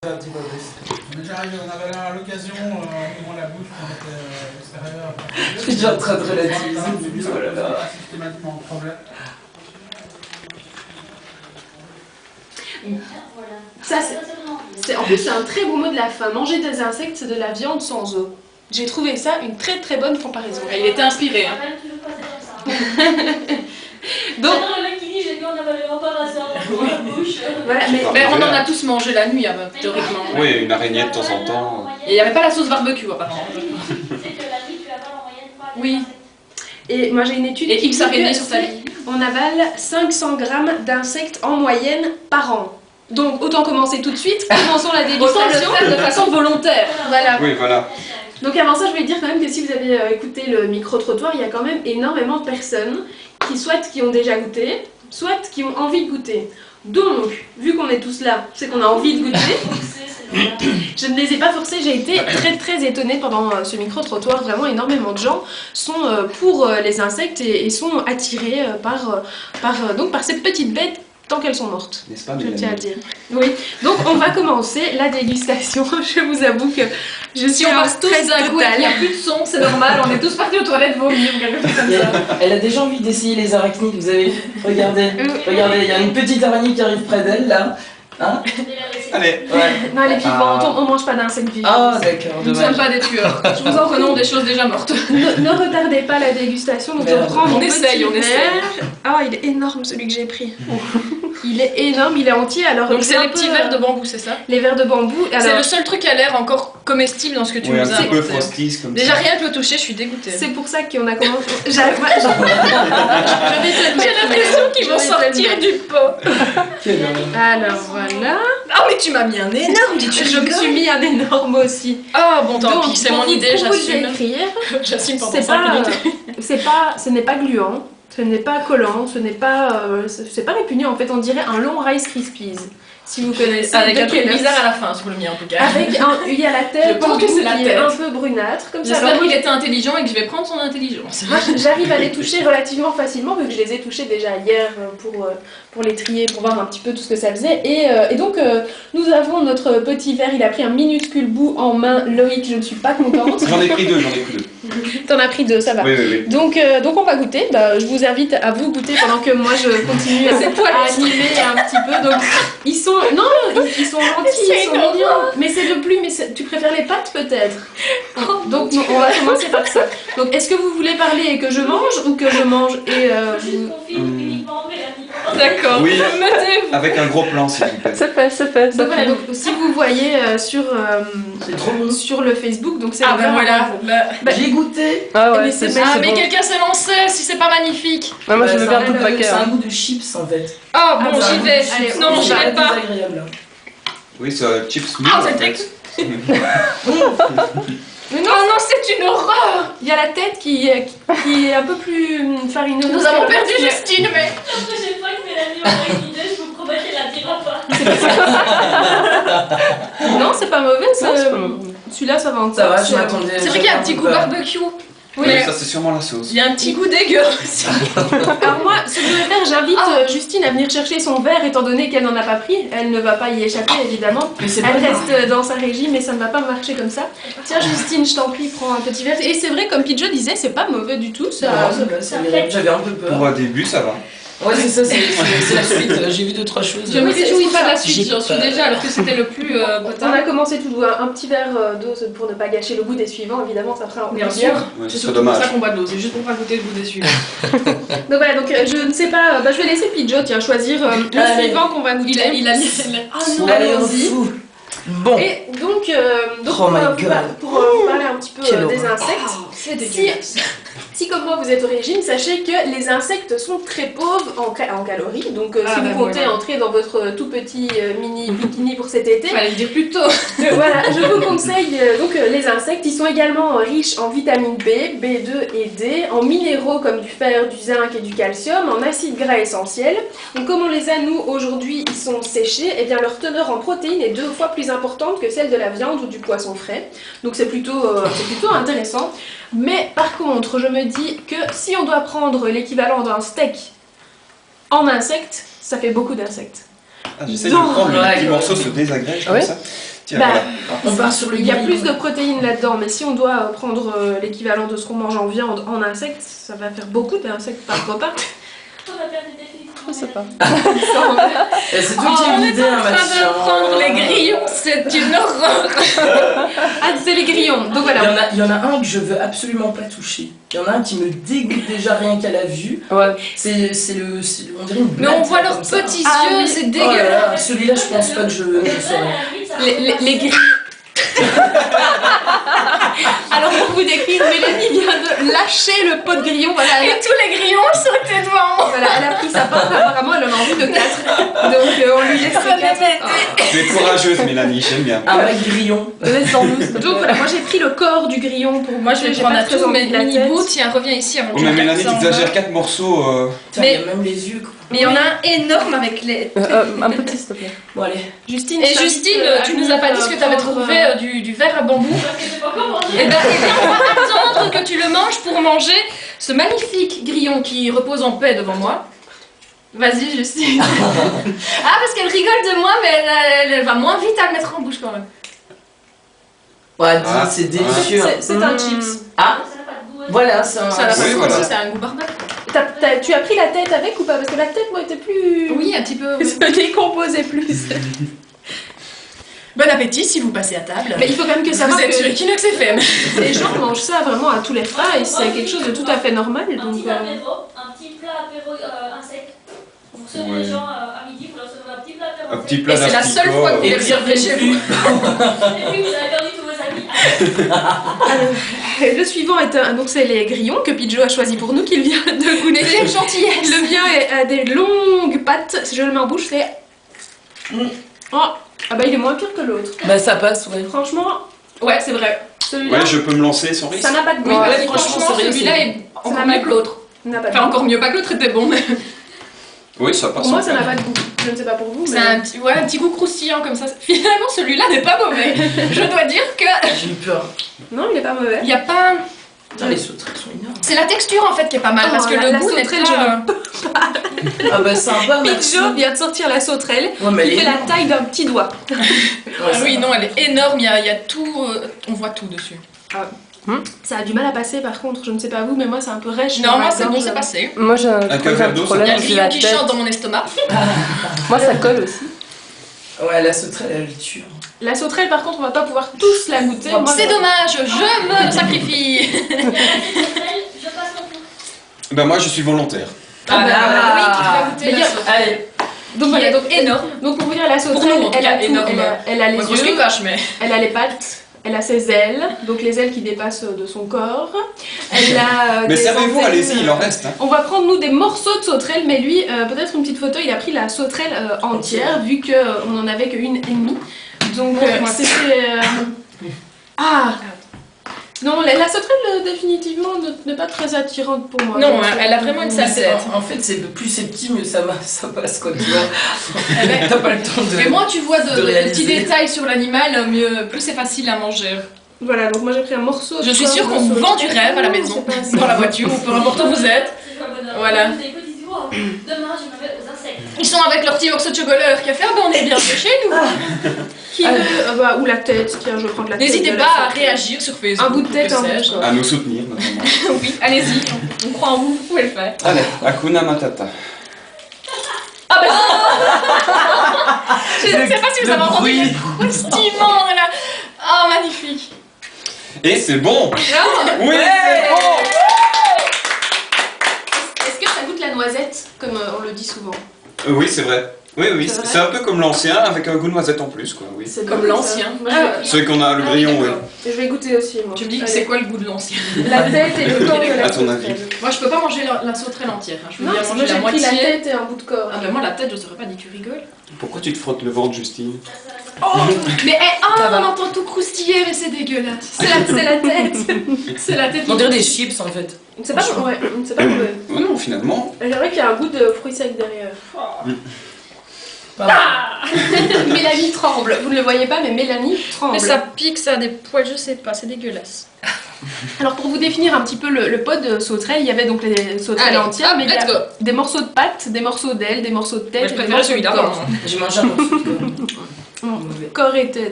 On est déjà arrivé, on avait à l'occasion, au moins la bouche, on était à l'extérieur. Je suis déjà en train de relativiser. Oh là là. Systématiquement en problème. Ça, en plus, c'est un très beau mot de la fin. Manger des insectes, c'est de la viande sans os. J'ai trouvé ça une très très bonne comparaison. Il était inspiré. Hein. Donc, le mec qui dit j'ai mis en avalé un parasol dans la bouche. voilà, Mais on en a tous mangé la nuit, théoriquement. Oui, une araignée de temps en temps. Et il n'y avait pas la sauce barbecue, apparemment. C'est que la nuit tu avales en moyenne 3 oui. Et moi j'ai une étude Et qui X dit araignées que sur ta vie. on avale 500 grammes d'insectes en moyenne par an. Donc autant commencer tout de suite, commençons la Autant dégustation. le faire de façon volontaire. Voilà. Oui, voilà. Donc avant ça, je voulais dire quand même que si vous avez écouté le micro-trottoir, il y a quand même énormément de personnes qui ont déjà goûté, soit qui ont envie de goûter. Donc, vu qu'on est tous là, c'est qu'on a envie de goûter. Je ne les ai pas forcés, j'ai été très très étonnée pendant ce micro-trottoir. Vraiment, énormément de gens sont pour les insectes et sont attirés par cette petite bête tant qu'elles sont mortes. N'est-ce pas, Je tiens à le dire. Oui, donc on va commencer la dégustation. Je vous avoue que je suis Si on en passe tous stress d'un coup et qu'il n'y a total. plus de son, c'est normal, on est tous partis aux toilettes vomir ou quelque chose comme ça. Elle a déjà envie d'essayer les arachnides, vous avez vu? Regardez, regardez, il y a une petite araignée qui arrive près d'elle là. Hein? Allez. Ouais. Non, les vivants, on mange pas d'insectes vivants. Ah d'accord, Nous ne sommes dommage. pas des tueurs. Je vous en prenons des choses déjà mortes. Ne retardez pas la dégustation, donc je Merde. prends mon On essaye, petit on essaye. verre. Ah, il est énorme celui que j'ai pris. Il est énorme, il est entier. Alors, Donc il c'est est un les petits peu, verres de bambou, c'est ça? Les verres de bambou. C'est Alors, le seul truc qui a l'air encore comestible dans ce que tu Oui, nous un as petit peu apporté. frosties comme Déjà ça. rien que le toucher, je suis dégoûtée. c'est pour ça qu'on a commencé. Je vais te le mettre. J'ai l'impression qu'ils vont Je vais te le sortir mettre. du pot. Quelle horreur. Alors voilà. Ah mais tu m'as mis un énorme, dis-tu Je me suis mis un énorme aussi. Ah bon tant Donc, pis, c'est pour mon vous- idée, pour vous le j'assume. décrire, J'assume pendant c'est 5 pas, minutes. ce n'est pas gluant, ce n'est pas collant, ce n'est pas, c'est pas répugnant. En fait, on dirait un long Rice Krispies. Si vous connaissez. Avec de un truc Kellogg's. bizarre à la fin, sur le mien en tout cas. Avec il y a la tête, Je pense que c'est la qui est tête. un peu brunâtre, comme ça. J'espère Alors, qu'il était intelligent et que je vais prendre son intelligence. moi, j'arrive à les toucher relativement facilement, vu que je les ai touchés déjà hier pour les trier, pour voir un petit peu tout ce que ça faisait. Et donc, nous avons notre petit verre, il a pris un minuscule bout en main. Loïc, je ne suis pas contente. J'en ai pris deux. T'en as pris deux, ça va. Oui, oui, oui. Donc on va goûter. Bah, je vous invite à vous goûter pendant que moi je continue à animer un petit peu. Donc ils sont ils sont gentils, ils sont mignons. Mais c'est le plus. Tu préfères les pâtes peut-être. Donc on va commencer par ça. Donc est-ce que vous voulez parler et que je mange ou que je mange et Juste confirme uniquement Mélanie. D'accord, Oui. mettez-vous. Avec un gros plan, s'il vous plaît. ça fait. Donc voilà. Donc si vous voyez sur le Facebook, donc c'est Ah le ben verre voilà. à Bah, J'ai goûté. Ah ouais, mais c'est c'est- bon. Ah mais quelqu'un s'est lancé si c'est pas magnifique. Ouais, moi je Bah, veux ça bien a tout le un- paquet. C'est un hein. goût de chips en fait. Ah bon Ah, j'y bah, vais. allez, Non on y j'y va. vais pas. Désagréable. Oui, c'est chips mille. Ah en c'est fait. Mais Oh non c'est une horreur. il y a la tête qui est un peu plus farineuse. Nous avons perdu Justine mais... La prochaine fois que Mélanie aura une idée, je vous promets qu'elle la dira pas. Non, c'est pas mauvais, Non, c'est pas mauvais. celui-là ça va encore. Ça va, je m'attendais. C'est vrai qu'il y a un petit goût barbecue. Oui, Mais ça c'est sûrement la sauce. il y a un petit goût dégueu aussi. Alors moi, ce que je vais faire, j'invite Justine à venir chercher son verre étant donné qu'elle n'en a pas pris. Elle ne va pas y échapper évidemment. Mais c'est Elle pas reste dans sa régie, mais ça ne va pas marcher comme ça. Tiens Justine, je t'en prie, prends un petit verre. Et c'est vrai, comme Pidgeot disait, c'est pas mauvais du tout. Ça... Non, ça va, c'est agréable. J'avais un peu peur. Pour un début, ça va. Ouais, c'est ça, c'est la suite. J'ai vu 2-3 choses. Je me c'est réjouis pour pas de ça. la suite, J'ai j'en suis peur. déjà alors que c'était le plus On potin. a commencé tout doux, un petit verre d'eau pour ne pas gâcher le goût des suivants, évidemment, ça fera Bien bien. sûr. Ouais, C'est ce surtout serait pour dommage. ça qu'on boit de l'eau, c'est juste pour pas goûter le goût des suivants. Donc voilà, donc je ne sais pas, je vais laisser Pidgeot choisir le Allez. suivant qu'on va goûter. Il a mis... Ah non, Allez, on allons-y. fout. Bon. Et donc, Oh pour my God. parler un petit peu Quelle des horreur. insectes, C'est si, dégueulasse. si comme moi vous êtes au régime, sachez que les insectes sont très pauvres en calories. Donc Ah, si bah vous comptez voilà. entrer dans votre tout petit mini bikini pour cet été, Fallait le dire plus tôt. voilà, je vous conseille les insectes. Ils sont également riches en vitamine B, B2 et D, en minéraux comme du fer, du zinc et du calcium, en acides gras essentiels. Donc comme on les a nous aujourd'hui, ils sont séchés, et bien leur teneur en protéines est 2 fois plus importante que celle de la viande ou du poisson frais. Donc c'est plutôt intéressant. Mais par contre, je me dis que si on doit prendre l'équivalent d'un steak en insectes, ça fait beaucoup d'insectes. Ah, j'essaie de Non. prendre le Ouais, petit morceau se désagrège comme ouais. ça. Tiens, Bah, voilà. On part sur le Il y a grillon. plus de protéines là-dedans, mais si on doit prendre l'équivalent de ce qu'on mange en viande en insectes, ça va faire beaucoup d'insectes par repas. On a perdu définitivement. Je sais pas. Et c'est tout Oh, qui on est est l'idée, en hein, train machin. de prendre les grillons, c'est une horreur. Ah, c'est les grillons. Donc voilà. Il y en a un que je veux absolument pas toucher. Il y en a un qui me dégoûte déjà rien qu'à la vue. Ouais. C'est on dirait une Mais blatte, on voit là, leurs comme ça. petits Ah yeux, oui. c'est Oh là dégueulasse. là, celui-là, je pense pas que je saurais. Les grillons. Alors pour vous décrire, Mélanie vient de lâcher le pot de grillons. Voilà, Et tous les grillons sautaient devant moi. voilà, elle a pris sa part, apparemment elle en a envie de 4. Donc on lui laisse les 4. Tu es courageuse, Mélanie, j'aime bien. Un vrai grillon. Laisse-en-nous. Donc voilà, moi j'ai pris le corps du grillon pour Moi je vais j'ai prendre pas un très tout, envie mais de la mini tête. bout, tiens, reviens ici avant Oh, que mais je Mélanie, regarde tu ça en exagères bas. 4 morceaux. Putain, Mais- il y a même les yeux, quoi. Mais il y en a un énorme avec les... Un petit s'il te plaît. Bon, allez. Justine, Et Justine, tu nous as pas dit ce que t'avais trouvé du verre à bambou. Parce que j'ai pas encore mangé. Eh ben, on va attendre que tu le manges pour manger ce magnifique grillon qui repose en paix devant moi. Vas-y, Justine. Ah, parce qu'elle rigole de moi, mais elle va moins vite à le mettre en bouche quand même. Ouais, dis, Ah, c'est délicieux. C'est un Mmh. chips. Ah, Ça n'a pas de goût. voilà, c'est un. Ça n'a pas Oui, de goût voilà. aussi, ça a un goût barbare. Tu as pris la tête avec ou pas? Parce que la tête, moi, était plus. Oui, un petit peu. Se décomposait plus. Bon appétit si vous passez à table. Mais il faut quand même que Vous savoir êtes sur que Equinox FM. les gens mangent ça vraiment à tous les repas et c'est quelque chose de tout à fait normal. Un Donc, petit apéro, un petit plat apéro insecte. Vous recevez Ouais. les gens à midi, vous leur servez un petit plat apéro Un insecte. petit plat Et c'est la seule fois que vous Et les puis reviendrez chez plus. vous. Et puis vous avez perdu tous vos amis. le suivant est donc c'est les grillons que Pidgeot a choisi pour nous qu'il vient de goûter. C'est gentillesse. Le mien a des longues pattes. Si je le mets en bouche, c'est. Oh, ah bah il est moins pire que l'autre. Bah, ça passe, ouais. Franchement, Ouais, c'est vrai. celui-là, Ouais, je peux me lancer sans risque. ça n'a pas de goût. Oui, Ouais, vas-y, franchement, franchement, sérieux, celui-là c'est- est encore n'a mieux pas que de l'autre. Ça n'a pas de Enfin, goût. encore mieux, pas que l'autre était bon, mais Oui, ça passe. Pour moi, en ça fait. n'a pas de goût. Je ne sais pas pour vous, c'est mais. un petit goût croustillant comme ça. Finalement, celui-là n'est pas mauvais. Je dois dire que J'ai eu peur. Non, il est pas mauvais. il y a pas. Putain, les sauterelles sont énormes. C'est la texture en fait qui est pas mal Oh, parce que la le goût n'est sauterelle, pas. Ah, bah, sympa, merci. Pidgeot vient de sortir la sauterelle. Ouais, mais Il elle fait est la taille d'un petit doigt. Ouais, Ah ça oui, va. non, elle est énorme. Il y a tout. On voit tout dessus. Ça a du mal à passer par contre, je ne sais pas vous, mais moi c'est un peu rêche. Non, dans moi la c'est bon, gorge. c'est passé. Moi j'ai un Un verre d'eau, ça Il y a problème, le j'ai la grillon qui tête. chante dans mon estomac. Moi ça colle aussi. Ouais, la sauterelle, elle tue. La sauterelle par contre, on va pas pouvoir tous la goûter. Moi, C'est dommage, je me sacrifie. Je passe mon tour. Ben moi, je suis volontaire. Ah bah oui, qui va goûter Mais la y a- sauce. Allez, Donc voilà, donc énorme. Donc pour vous dire, la Pour sauterelle, nous, en tout elle a cas, tout. énorme. Elle a les Moi, je suis yeux, vache, mais. elle a les pattes, elle a ses ailes, donc les ailes qui dépassent de son corps. Elle a. Mais des servez-vous, antennes. allez-y, il en reste. Hein. On va prendre nous des morceaux de sauterelle, mais lui, peut-être une petite photo, il a pris la sauterelle entière, vu qu'on en avait qu'une et demie. Donc c'était. Ah Non, la sauterelle définitivement n'est pas très attirante pour moi. Non, Donc, elle a vraiment une sale c'est- tête. en fait, plus c'est petit, mieux ça passe, quoi, tu vois. Eh ben, T'as pas le temps de. Mais moins tu vois de petits réaliser. détails sur l'animal, mieux, plus c'est facile à manger. Voilà, donc moi j'ai pris un morceau. Je de suis corps sûre de qu'on vous vend du sauterelle. rêve à la Non, maison, c'est pas ça. dans la voiture, ou peu importe où vous êtes. C'est quoi le bonheur. Voilà. Vous avez écouté, ils disent, wow, demain je me mets aux insectes. Ils sont avec leur petit morceau de chocolat, leur café, ben on est bien chez nous. Qui veut, ou la tête, tiens, je vais prendre la tête. N'hésitez de pas la à sauterelle. réagir sur Facebook. Un bout de tête, que un bout sais-je. de corps. À nous soutenir, notamment. Oui, allez-y, on croit en vous, vous pouvez le faire. Allez, Hakuna Matata. Je ne sais pas si vous avez entendu bruit. le croustillement de la... Oh, magnifique. Et c'est bon. Ah, Oui, c'est bon. Est-ce que ça goûte la noisette, comme on le dit souvent? Oui, c'est vrai. Oui, oui, C'est vrai c'est un peu comme l'ancien, avec un goût de noisette en plus, quoi, oui. C'est Comme bon, l'ancien. ça. Moi, Ah, je Celui qu'on a, le Ah, grillon, oui. d'accord. vais- je vais goûter aussi, moi. Tu me dis que Allez. c'est quoi le goût de l'ancien? La tête et le corps de la À ton sauterelle. avis. Moi, je peux pas manger la sauterelle entière. Hein. Je veux Non, bien moi manger j'ai la pris la moitié. tête et un bout de corps. Ah ben moi, la tête, je saurais pas, dis tu rigoles. Pourquoi tu te frottes le ventre, Justine? Oh mais Ça va. on entend tout croustiller, mais c'est dégueulasse. C'est la tête. C'est la tête. On dirait des chips, en fait. C'est pas ouais, c'est pas mauvais. Oh non, finalement. J'aimerais qu'il y a un goût de fruits secs derrière. Pas Mélanie tremble. Vous ne le voyez pas, mais Mélanie tremble. Mais ça pique, ça a des poils, je sais pas, c'est dégueulasse. Alors pour vous définir un petit peu le pot de sauterelle, il y a donc les sauterelles Allez, entières, mais il y let's go. a des morceaux de pâte, des morceaux d'ailes, des morceaux de tête Moi, je et des préférais morceaux celui de d'avant. corps. J'ai mangé un morceau de corps. Corps était